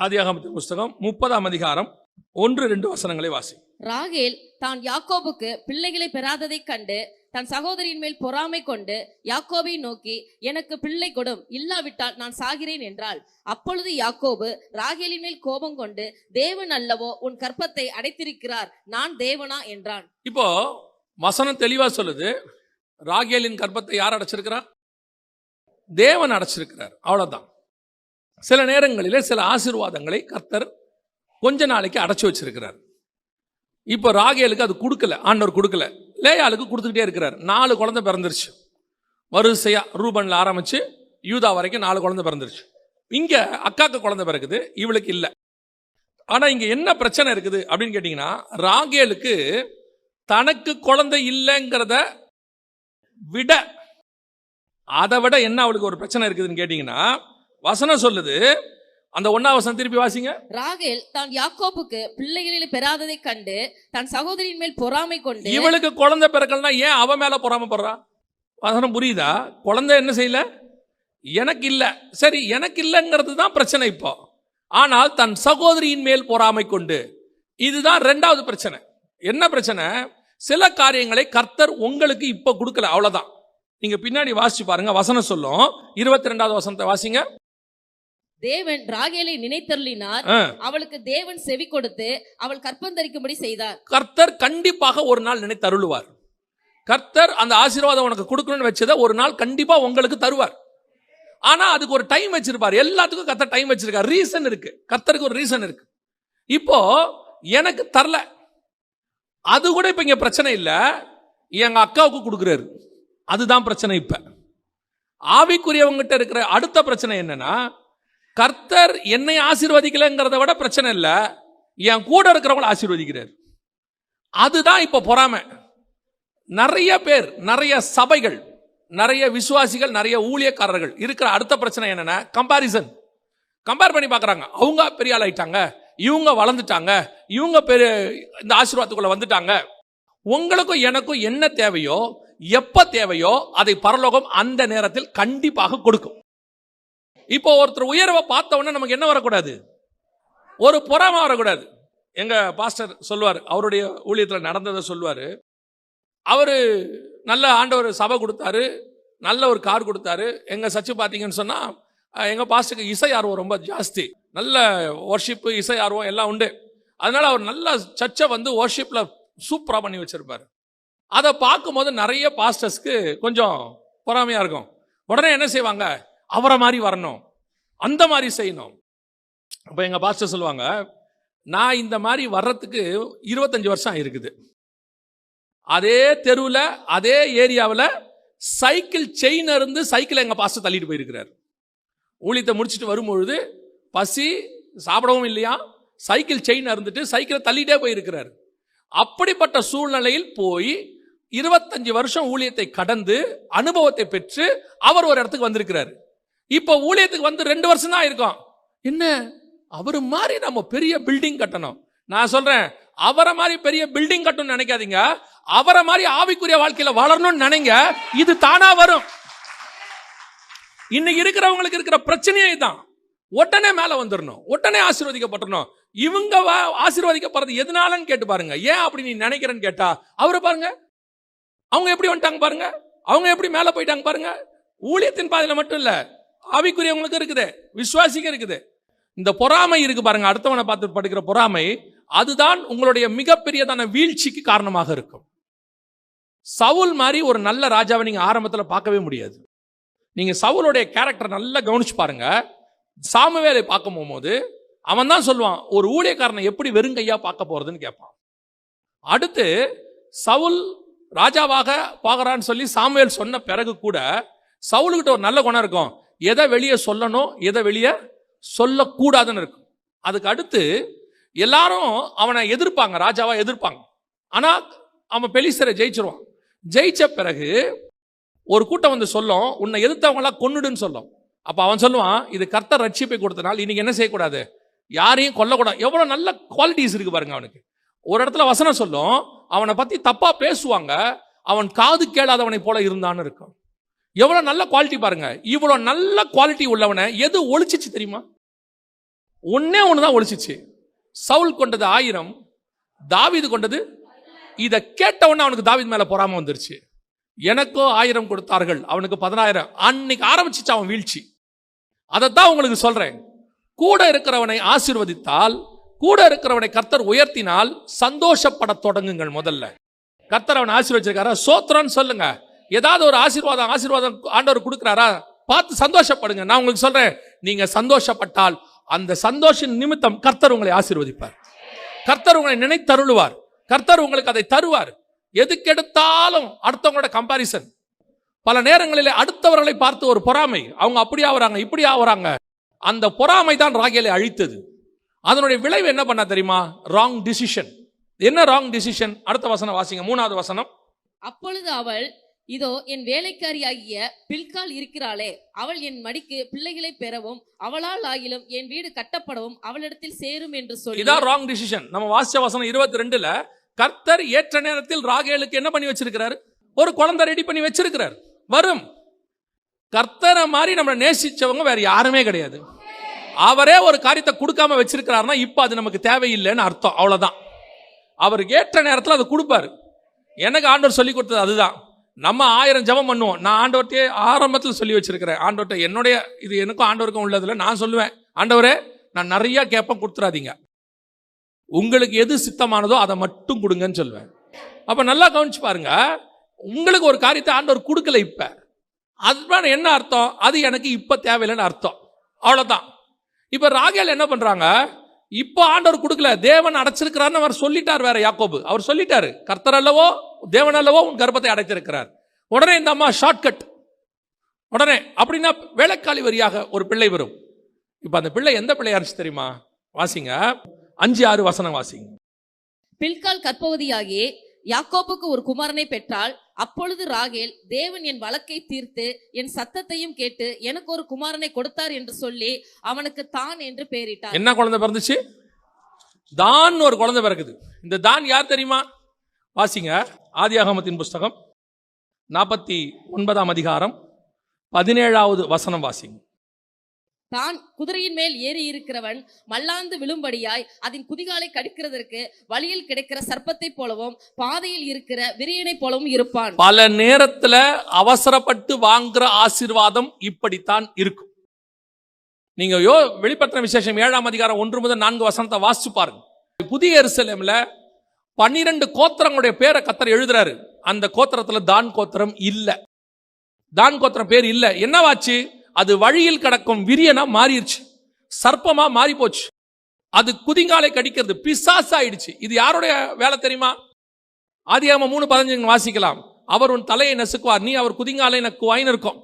ஆதியாகமத்தின் புஸ்தகம் 30ஆம் அதிகாரம் 1-2 வசனங்களை வாசி. ராகேல் தான் யாக்கோபுக்கு பிள்ளைகளை பெறாததைக் கண்டு தன் சகோதரியின் மேல் பொறாமை கொண்டு யாக்கோபை நோக்கி, எனக்கு பிள்ளை கொடும், இல்லாவிட்டால் நான் சாகிறேன் என்றாள். அப்பொழுது யாக்கோபு ராகேலின் மேல் கோபம் கொண்டு, தேவன் அல்லவோ உன் கற்பத்தை அடைத்திருக்கிறார், நான் தேவனா என்றான். இப்போ வசனம் தெளிவா சொல்லுது, ராகேலின் கற்பத்தை யார் அடைச்சிருக்கிறார்? தேவன் அடைச்சிருக்கிறார். அவ்வளவுதான். சில நேரங்களிலே சில ஆசீர்வாதங்களை கர்த்தர் கொஞ்ச நாளைக்கு அடைச்சி வச்சிருக்கிறார். இப்போ ராகேலுக்கு அது கொடுக்கல, ஆண்டவர் கொடுக்கல. லேயாளுக்கு கொடுத்துக்கிட்டே இருக்கிறார். 4 குழந்தை பிறந்துருச்சு வரிசையா. ரூபன்ல ஆரம்பிச்சு யூதா வரைக்கும் 4 குழந்தை பிறந்துருச்சு. இங்க அக்காக்கு குழந்தை பிறகுது, இவளுக்கு இல்லை. ஆனா இங்க என்ன பிரச்சனை இருக்குது அப்படின்னு கேட்டீங்கன்னா, ராகேலுக்கு தனக்கு குழந்தை இல்லைங்கிறத விட அதை விட என்ன அவளுக்கு ஒரு பிரச்சனை இருக்குதுன்னு கேட்டீங்கன்னா, வசனம் சொல்லுது, அந்த 1ஆம் வசனம் திருப்பி வாசிங்க. ராகேல் தான் யாக்கோபுக்கு பிள்ளைகளை பெறாததைக் கண்டு தன் சகோதரியின் மேல் பொறாமை கொண்டு. இவளுக்கு குழந்தை பிறக்கலன்னா ஏன் அவ மேல பொறாமை படுறா? வசனம் புரியுதா? குழந்தை என்ன செய்யல? எனக்கு இல்ல. சரி, எனக்கு இல்லைங்கிறது தான் பிரச்சனை இப்போ. ஆனால் தன் சகோதரியின் மேல் பொறாமை கொண்டு, இதுதான் 2வது பிரச்சனை. என்ன பிரச்சனை? சில காரியங்களை கர்த்தர் உங்களுக்கு இப்ப கொடுக்கல, அவ்வளவுதான். நீங்க பின்னாடி வாசிச்சு பாருங்க, வசனம் சொல்லும். 22வது வசனத்தை வாசிங்க. தேவன் ராகேலை நினைத்தருளினார், அவளுக்கு தேவன் செவி கொடுத்து அவள் கற்பந்தரிக்கும்படி செய்தார். கர்த்தர் கண்டிப்பாக ஒரு நாள் நினைத்தருளுவார். கர்த்தர் அந்த ஆசீர்வாதம் உனக்கு கொடுக்கணும்னு வச்சதை ஒரு நாள் கண்டிப்பா உங்களுக்கு தருவார். ஆனா அதுக்கு ஒரு டைம் வச்சிருப்பார். எல்லாத்துக்கும் கர்த்தர் டைம் வச்சிருக்கார். ரீசன் இருக்கு, கர்த்தருக்கு ஒரு ரீசன் இருக்கு. இப்போ எனக்கு தரல, அது கூட இப்ப இங்க பிரச்சனை இல்ல. எங்க அக்காவுக்கு கொடுக்குறாரு, அதுதான் பிரச்சனை. இப்ப ஆவிக்குரியவங்கிட்ட இருக்கிற அடுத்த பிரச்சனை என்னன்னா, கர்த்தர் என்னை ஆசீர்வதிக்கலங்கிறத விட பிரச்சனை இல்ல, என் கூட இருக்கிறவங்களை ஆசீர்வதிக்கிறார். அதுதான் இப்ப பொறாமை. நிறைய பேர், நிறைய சபைகள், நிறைய விசுவாசிகள், நிறைய ஊழியக்காரர்கள் இருக்கிற அடுத்த பிரச்சனை என்னன்னா, கம்பாரிசன். கம்பேர் பண்ணி பார்க்கறாங்க. அவங்க பெரிய ஆள் ஆயிட்டாங்க, இவங்க வளர்ந்துட்டாங்க, இவங்க இந்த ஆசீர்வாதத்துக்குள்ள வந்துட்டாங்க. உங்களுக்கும் எனக்கும் என்ன தேவையோ, எப்ப தேவையோ அதை பரலோகம் அந்த நேரத்தில் கண்டிப்பாக கொடுக்கும். இப்போ ஒருத்தர் உயர்வை பார்த்த உடனே நமக்கு என்ன வரக்கூடாது? ஒரு பொறாமை வரக்கூடாது. எங்க பாஸ்டர் சொல்லுவார், அவருடைய ஊழியத்தில் நடந்ததை சொல்லுவார். அவரு நல்ல ஆண்டவர் சபை கொடுத்தாரு, நல்ல ஒரு கார் கொடுத்தாரு. எங்க சர்ச்சு பார்த்தீங்கன்னு சொன்னா, எங்க பாஸ்டருக்கு இசை ஆர்வம் ரொம்ப ஜாஸ்தி. நல்ல வர்ஷிப்பு, இசை ஆர்வம் எல்லாம் உண்டு. அதனால அவர் நல்ல சர்ச்சை வர்ஷிப்ல சூப்பரா பண்ணி வச்சிருப்பாரு. அதை பார்க்கும்போது நிறைய பாஸ்டர்ஸ்க்கு கொஞ்சம் பொறாமையா இருக்கும். உடனே என்ன செய்வாங்க? அவரை மாதிரி வரணும், அந்த மாதிரி செய்யணும். அப்ப எங்க பாஸ்டர் சொல்லுவாங்க, நான் இந்த மாதிரி வர்றதுக்கு 25 வருஷம் இருக்குது. அதே தெருவில், அதே ஏரியாவில் சைக்கிள் செயின் இருந்து சைக்கிளை எங்க பாஸ்டர் தள்ளிட்டு போயிருக்கிறார். ஊழியத்தை முடிச்சுட்டு வரும்பொழுது பசி, சாப்பிடவும் இல்லையா, சைக்கிள் செயின் இருந்துட்டு சைக்கிளை தள்ளிட்டே போயிருக்கிறார். அப்படிப்பட்ட சூழ்நிலையில் போய் 25 வருஷம் ஊழியத்தை கடந்து அனுபவத்தை பெற்று அவர் ஒரு இடத்துக்கு வந்திருக்கிறார். இப்போ ஊழியத்துக்கு வந்து 2 வருஷம் தான் இருக்கும். என்ன, அவரு மாதிரி நம்ம பெரிய பில்டிங் கட்டணும். நான் சொல்றேன், அவரை மாதிரி பெரிய பில்டிங் கட்டணும்னு நினைக்காதீங்க, அவரை மாதிரி ஆவிக்குரிய வாழ்க்கையில வளரணும்னு நினைங்க. இது தானா வரும். இன்னைக்கு இருக்கிறவங்களுக்கு இருக்கிற பிரச்சனையே தான். உடனே மேல வந்துடணும், உடனே ஆசீர்வதிக்கப்பட்டணும். இவங்க ஆசீர்வதிக்கப்படுறது எதனாலன்னு கேட்டு பாருங்க. ஏன் அப்படி நீ நினைக்கிறேன்னு கேட்டா, அவரை பாருங்க, அவங்க எப்படி வந்துட்டாங்க பாருங்க, அவங்க எப்படி மேல போயிட்டாங்க பாருங்க. ஊழியத்தின் பாதையில மட்டும் இல்ல, ஆவிக்குரியவங்களுக்கு இருக்குது, விசுவாசிக்க இருக்குது. இந்த பொறாமை இருக்கு பாருங்க, அடுத்தவனை பார்த்து படுக்கிற பொறாமை, அதுதான் உங்களுடைய மிகப்பெரியதான வீழ்ச்சிக்கு காரணமாக இருக்கும். சவுல் மாதிரி ஒரு நல்ல ராஜாவை நீங்க ஆரம்பத்தில் பார்க்கவே முடியாது. நீங்க சவுலுடைய கேரக்டர் நல்லா கவனிச்சு பாருங்க. சாமுவேலை பார்க்கும் போது அவன் தான் சொல்லுவான், ஒரு ஊழியக்காரனை எப்படி வெறுங்கையா பார்க்க போறதுன்னு கேட்பான். அடுத்து சவுல் ராஜாவாக பார்க்கறான்னு சொல்லி சாமுவேல் சொன்ன பிறகு கூட சவுலுக்கிட்ட ஒரு நல்ல குணம் இருக்கும். எதை வெளியே சொல்லணும், எதை வெளியே சொல்லக்கூடாதுன்னு இருக்கும். அதுக்கு அடுத்து எல்லாரும் அவனை எதிர்ப்பாங்க, ராஜாவா எதிர்ப்பாங்க. ஆனா அவன் பெலிஸ்தரை ஜெயிச்சிருவான். ஜெயிச்ச பிறகு ஒரு கூட்டம் வந்து சொல்லும், உன்னை எதிர்த்தவங்களாம் கொன்னுடுன்னு சொல்லும். அப்ப அவன் சொல்லுவான், இது கர்த்தர் ரட்சிப்பை கொடுத்தனால் இன்னைக்கு என்ன செய்யக்கூடாது, யாரையும் கொல்லக்கூடாது. எவ்வளவு நல்ல குவாலிட்டிஸ் இருக்கு பாருங்க அவனுக்கு. ஒரு இடத்துல வசனம் சொல்லும், அவனை பத்தி தப்பா பேசுவாங்க, அவன் காது கேளாதவனை போல இருந்தான்னு இருக்கும். எவ்வளவு நல்ல குவாலிட்டி பாருங்க. இவ்வளவு நல்ல குவாலிட்டி உள்ளவனை எது ஒழிச்சிச்சு தெரியுமா? ஒன்னே ஒண்ணுதான் ஒழிச்சிச்சு. சவுல் கொண்டது 1000, தாவீது கொண்டது. இதை கேட்ட உடனே அவனுக்கு தாவீது மேல பொறாம வந்துருச்சு. எனக்கோ 1000 கொடுத்தார்கள், அவனுக்கு 10000. அன்னைக்கு ஆரம்பிச்சிச்சு அவன் வீழ்ச்சி. அதைத்தான் உங்களுக்கு சொல்றேன். கூட இருக்கிறவனை ஆசீர்வதித்தால், கூட இருக்கிறவனை கர்த்தர் உயர்த்தினால் சந்தோஷப்பட தொடங்குங்கள். முதல்ல கர்த்தர் அவனை ஆசீர்வதிச்சிருக்காரா, சோத்திரம்னு சொல்லுங்க. ஏதாவது ஒரு ஆசீர்வாதம் ஆண்டவர் கொடுக்கிறாரா, பார்த்து சந்தோஷப்படுங்க. நான் உங்களுக்கு சொல்றேன், நீங்க சந்தோஷப்பட்டால் அந்த சந்தோஷ நிமித்தம் கர்த்தர் உங்களை ஆசீர்வதிப்பார். கர்த்தர் உங்களை நினைத்தருளுவார். கர்த்தர் உங்களுக்கு அதை தருவார். எதுக்கெடுத்தாலும் அடுத்தவங்களோட கம்பாரிசன். பல நேரங்களில் அடுத்தவர்களை பார்த்து ஒரு பொறாமை, அவங்க அப்படி ஆகுறாங்க இப்படி ஆகுறாங்க. அந்த பொறாமை தான் ராகேலை அழித்தது. அதனுடைய விளைவு என்ன பண்ண தெரியுமா? Wrong decision. என்ன ராங் டிசிஷன்? அடுத்த வசனம் வாசிங்க, 3வது வசனம். அப்பொழுது அவள், இதோ என் வேலைக்காரியாகிய பில்காள் இருக்கிறாளே, அவள் என் மடிக்கு பிள்ளைகளை பெறவும் அவளால் ஆகிலும் என் வீடு கட்டப்படவும் அவளிடத்தில் சேரும் என்று சொல்லி. இதான் ராங் டிசிஷன். நம்ம வாசிச்ச வசனம் 22ல கர்த்தர் ஏற்ற நேரத்தில் ராகேலுக்கு என்ன பண்ணி வச்சிருக்கிறாரு? ஒரு குழந்தை ரெடி பண்ணி வச்சிருக்கிறார். வரும். கர்த்தரை மாதிரி நம்மளை நேசிச்சவங்க வேற யாருமே கிடையாது. அவரே ஒரு காரியத்தை கொடுக்காம வச்சிருக்கிறாருன்னா இப்ப அது நமக்கு தேவையில்லைன்னு அர்த்தம். அவ்வளவுதான். அவருக்கு ஏற்ற நேரத்தில் அதை கொடுப்பாரு. எனக்கு ஆண்டவர் சொல்லி கொடுத்தது அதுதான். நம்ம 1000 ஜெபம் பண்ணுவோம். நான் ஆண்டவர்கிட்டே ஆரம்பத்தில் சொல்லி வச்சிருக்கிறேன். ஆண்டவர்கிட்ட என்னுடைய இது எனக்கும் ஆண்டவருக்கும் உள்ளதுல நான் சொல்லுவேன், ஆண்டவரே நான் நிறைய கேட்பேன், கொடுத்துறாதீங்க, உங்களுக்கு எது சித்தமானதோ அதை மட்டும் கொடுங்கன்னு சொல்லுவேன். அப்ப நல்லா கவனிச்சு பாருங்க, உங்களுக்கு ஒரு காரியத்தை ஆண்டவர் கொடுக்கல இப்ப, அதுதான் என்ன அர்த்தம்? அது எனக்கு இப்ப தேவையில்லைன்னு அர்த்தம். அவ்வளவுதான். இப்ப ராகேல் என்ன பண்றாங்க? இப்போ ஆண்டவர் கொடுக்கல, தேவன் அடைச்சிருக்கிறார்னு அவர் சொல்லிட்டார். வேற யாக்கோபு அவர் சொல்லிட்டாரு, கர்த்தர் அல்லவோ தேவன் அல்லவோ உன் கர்ப்பத்தை அடைத்திருக்கிறார். உடனே இந்த அம்மா ஷார்ட்கட். உடனே அப்படின்னா வேலைக்காரி வரியாக ஒரு பிள்ளை வரும். இப்ப அந்த பிள்ளை எந்த பிள்ளையா இருந்துச்சு தெரியுமா? வாசிங்க, 5-6 வசனம் வாசிங்க. பில்காள் கர்ப்பவதியாகி யாக்கோபுக்கு ஒரு குமாரனை பெற்றாள். அப்பொழுது ராகேல், தேவன் என் வழக்கை தீர்த்து என் சத்தத்தையும் கேட்டு எனக்கு ஒரு குமாரனை கொடுத்தார் என்று சொல்லி அவனுக்கு தான் என்று பெயரிட்டார். என்ன குழந்தை பிறந்துச்சு? தான். ஒரு குழந்தை பிறகுது. இந்த தான் யார் தெரியுமா? வாசிங்க, ஆதியாகமத்தின் புஸ்தகம் 49ஆம் அதிகாரம் 17வது வசனம் வாசிங்க. தான் குதிரையின் மேல் ஏறி இருக்கிறவன் மல்லாந்து விழும்படியாய் அதன் குதிகாலை கடிக்கிறதற்கு வழியில் கிடைக்கிற சர்ப்பத்தை போலவும் பாதையில் இருக்கிற விரியனை போலவும் இருப்பான். பல நேரத்துல அவசரப்பட்டு வாங்குற ஆசீர்வாதம் இப்படித்தான் இருக்கும். நீங்க வெளிப்படுத்தின விசேஷம் 7ஆம் அதிகாரம் 1 முதல் 4 வசனத்தை வாசிச்சு பாருங்க. புதிய எருசலேம்ல 12 கோத்திரங்களுடைய பேரை கர்த்தர் எழுதுறாரு. அந்த கோத்திரத்துல தான் கோத்திரம் இல்ல. தான் கோத்திரம் பேர் இல்ல. என்னவாச்சு? அது வழியில் கிடக்கும் விரியனா மாறிடுச்சு, சர்ப்பமா மாறி போச்சு. அது குதிங்காலை கடிக்கிறது, பிசாசு ஆயிடுச்சு. இது யாருடைய வேலை தெரியுமா? ஆதியாகமம் 3:15 வாசிக்கலாம். அவர் உன் தலையை நசுக்குவார், நீ அவர் குதிங்காலை நக்குவாயின்னு இருக்கும்.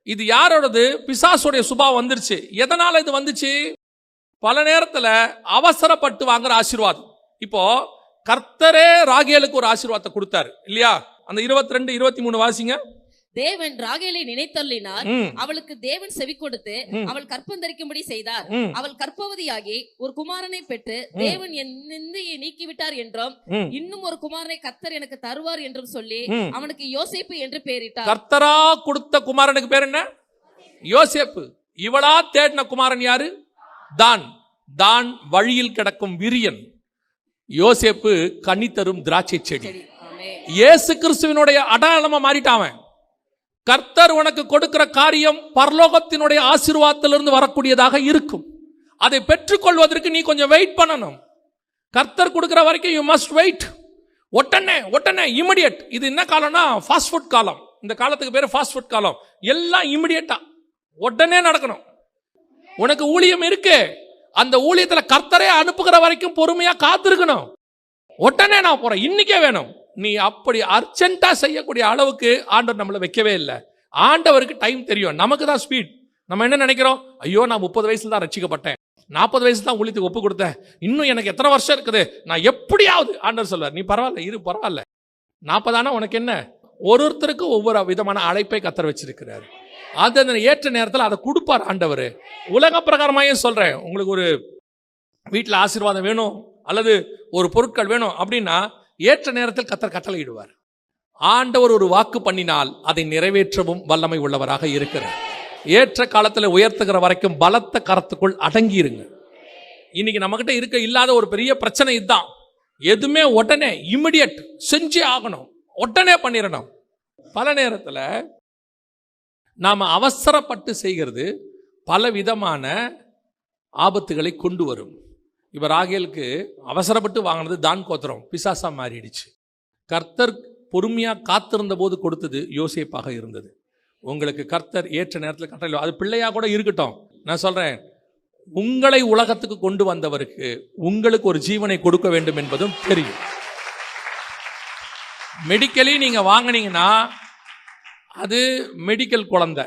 இது யாரோடது? பிசாசுடைய சுபாவம் வந்துருச்சு. எதனால இது வந்துச்சு? பல நேரத்துல அவசரப்பட்டு வாங்குற ஆசீர்வாதம். இப்போ கர்த்தரே ராகேலுக்கு ஒரு ஆசீர்வாதத்தை கொடுத்தாரு இல்லையா? அந்த 22, 23 வாசிங்க. தேவன் ராகேலை நினைத்தருளினார். அவளுக்கு தேவன் செவி கொடுத்து அவள் கற்பம் தரிக்கும்படி செய்தார். அவள் கர்ப்பவதியாகி ஒரு குமாரனை பெற்று தேவன் என் நிந்தையை நீக்கிவிட்டார் என்றும் இன்னும் ஒரு குமாரனை கர்த்தர் எனக்கு தருவார் என்றும் சொல்லி அவனுக்கு யோசேப்பு என்று பெயரிட்டார். கர்த்தரா கொடுத்த குமாரனுக்கு பேர் என்ன? யோசேப்பு. இவளா தேடின குமாரன் யாரு? தான். தான் வழியில் கிடக்கும் விரியன். யோசேப்பு கனி தரும் திராட்சை செடி. இயேசு கிறிஸ்துவினுடைய அடையாளமா மாறிட்டான். கர்த்தர் உனக்கு கொடுக்கிற காரியம் பரலோகத்தினுடைய ஆசீர்வாதத்திலிருந்து வரக்கூடியதாக இருக்கும். அதை பெற்றுக்கொள்வதற்கு நீ கொஞ்சம் வெயிட் பண்ணணும். கர்த்தர் கொடுக்கிற வரைக்கும் யூ மஸ்ட் வெயிட். உடனே இமிடியேட். இது என்ன காலம்னா ஃபாஸ்ட் ஃபுட் காலம். இந்த காலத்துக்கு பேரு ஃபாஸ்ட் ஃபுட் காலம். எல்லாம் இமிடியேட்டா உடனே நடக்கணும். உனக்கு ஊழியம் இருக்கு, அந்த ஊழியத்துல கர்த்தரே அனுப்புகிற வரைக்கும் பொறுமையா காத்திருக்கணும். உடனே நான் போறேன், இன்னைக்கே வேணும். நீ அப்படி அர்ஜென்ட்டா செய்யக்கூடிய அளவுக்கு ஆண்டவர் நம்மளை வைக்கவே இல்லை. ஆண்டவருக்கு டைம் தெரியும், நமக்கு தான் ஸ்பீட். நம்ம என்ன நினைக்கிறோம்? ஐயோ நான் 30 வயசுல தான் ரட்சிக்கப்பட்டேன், 40 வயசுல தான் ஊழியத்துக்கு ஒப்பு கொடுத்தேன், இன்னும் எனக்கு எத்தனை வருஷம் இருக்குது, நான் எப்படியாவது. ஆண்டவர் சொல்வார், நீ பரவாயில்ல இரு, பரவாயில்ல. 40 ஆனா உனக்கு என்ன? ஒருத்தருக்கு ஒவ்வொரு விதமான அழைப்பை கர்த்தர் வச்சிருக்கிறார். அது ஏற்ற நேரத்தில் அதை கொடுப்பார் ஆண்டவர். உலக பிரகாரமாயே சொல்றேன், உங்களுக்கு ஒரு வீட்டில் ஆசீர்வாதம் வேணும் அல்லது ஒரு பொருட்கள் வேணும் அப்படின்னா ஏற்ற நேரத்தில் கர்த்தர் கட்டளையிடுவார். ஆண்டவர் ஒரு வாக்கு பண்ணினால் அதை நிறைவேற்றவும் வல்லமை உள்ளவராக இருக்கிறார். ஏற்ற காலத்தில் உயர்த்துகிற வரைக்கும் பலத்த கரத்துக்குள் அடங்கி இருங்க. இன்னைக்கு நம்மகிட்ட இல்லாத ஒரு பெரிய பிரச்சனை இதுதான். எதுவுமே உடனே இமிடியட் செஞ்சே ஆகணும், உடனே பண்ணிடணும். பல நேரத்தில் நாம் அவசரப்பட்டு செய்கிறது பல விதமான ஆபத்துகளை கொண்டு வரும். இப்போ ராகேலுக்கு அவசரப்பட்டு வாங்கினது தான் கோத்திரம் பிசாசா மாறிடுச்சு. கர்த்தர் பொறுமையாக காத்திருந்த போது கொடுத்தது யோசேப்பாக இருந்தது. உங்களுக்கு கர்த்தர் ஏற்ற நேரத்தில் கட்டளை, அது பிள்ளையாக கூட இருக்கட்டும். நான் சொல்கிறேன், உங்களை உலகத்துக்கு கொண்டு வந்தவருக்கு உங்களுக்கு ஒரு ஜீவனை கொடுக்க வேண்டும் என்பதும் தெரியும். மெடிக்கலி நீங்கள் வாங்கினீங்கன்னா அது மெடிக்கல் குழந்தை.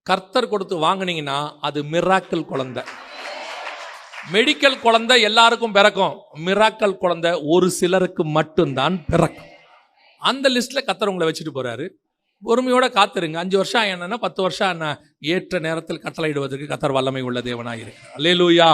கர்த்தர் கொடுத்து வாங்கினீங்கன்னா அது மிராக்கல் குழந்தை. மெடிக்கல் குழந்தை எல்லாருக்கும் பிறக்கும், மிராக்கல் குழந்தை ஒரு சிலருக்கு மட்டும்தான் பிறக்கும். அந்த லிஸ்ட்டில் கர்த்தர் உங்களை வச்சுட்டு போகிறாரு. பொறுமையோட காத்திருங்க. 5 வருஷம் என்னன்னா 10 வருஷம் என்ன, ஏற்ற நேரத்தில் கட்டளையிடுவதற்கு கர்த்தர் வல்லமை உள்ள தேவனாக இருக்கு. அல்லேலூயா.